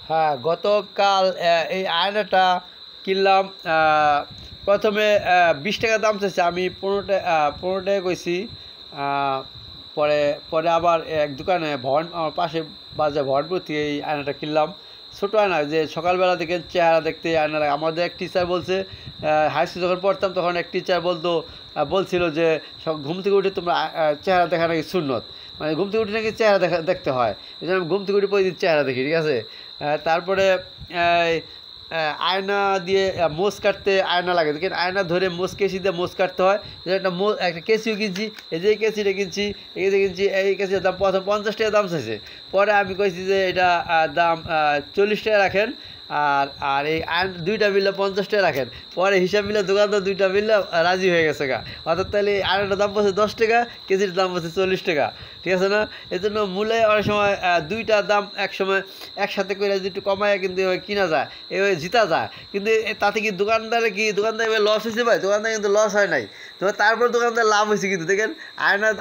হ্যাঁ, গতকাল এই আয়নাটা কিনলাম। প্রথমে 20 টাকা দাম চাইছে, আমি 15 টাকা কইছি। আহ, পরে পরে আবার এক দোকানে আমার পাশে বাজার ভবানপুর থেকে এই আয়নাটা কিনলাম। ছোটো আয়না, যে সকালবেলা থেকে চেহারা দেখতে আয়না লাগে। আমাদের এক টিচার বলছে, হাই স্কুল যখন পড়তাম তখন এক টিচার বলছিল যে সব ঘুম থেকে উঠে তোমরা চেহারা দেখা নাকি সুন্নত, মানে ঘুম থেকে উঠে নাকি চেহারা দেখতে হয়। এই জন্য আমি ঘুম থেকে উঠে প্রতিদিন চেহারা দেখি, ঠিক আছে। তারপরে আয়না দিয়ে মোষ কাটতে আয়না লাগে, দেখেন আয়না ধরে কেসি দিয়ে মোষ কাটতে হয়। একটা কেসিও কিনছি, এই যে এই কেসিটা কিনছি, এই কেসির দাম প্রথম 50 টাকা দাম চাইছে। পরে আমি কইছি যে এটা দাম 40 টাকা রাখেন, আর আর এই দুইটা মিললে 50 টাকা রাখেন। পরে হিসাব মিলে দোকানদার দুইটা মিললে রাজি হয়ে গেছে গা। অর্থাৎ তাহলে আয়নাটার দাম পড়ছে 10 টাকা, কেজির দাম পড়ছে 40 টাকা, ঠিক আছে না। এই জন্য মূলে অনেক সময় দুইটা দাম এক সময় একসাথে করে যদি একটু কমায় কিন্তু কিনা যায়, এভাবে জিতা যায়। কিন্তু তাতে কি দোকানদার লস হয়েছে ভাই? দোকানদার কিন্তু লস হয় নাই, তো তারপর দোকানদার লাভ হয়েছে। কিন্তু দেখেন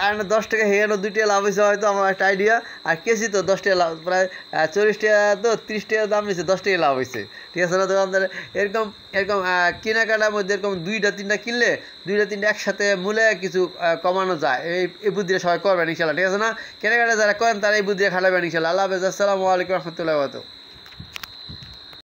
আয়না 10 টাকা হেয়ানো 2 টাকা লাভ হয়েছে হয়তো, আমার একটা আইডিয়া। আর কেজি তো 10 টাকা লাভ, প্রায় 40 টাকা, তো 30 টাকা দাম নিচ্ছে, 10 টাকা লাভ হয়েছে, ঠিক আছে না। দোকানদারে এরকম এরকম কেনাকাটার মধ্যে এরকম 2টা 3টা কিনলে 2টা 3টা একসাথে মূলে কিছু কমানো যায়। এই বুদ্ধিটা সবাই করবেন ইনশাল্লাহ, ঠিক আছে না। কেনাকাটা যারা করেন তারা এই বুদ্ধিটা খাটাবেন ইনশাল্লাহ। আল্লাহ হাফেজ, আসসালামু আলাইকুম রহমতুল্লাহ।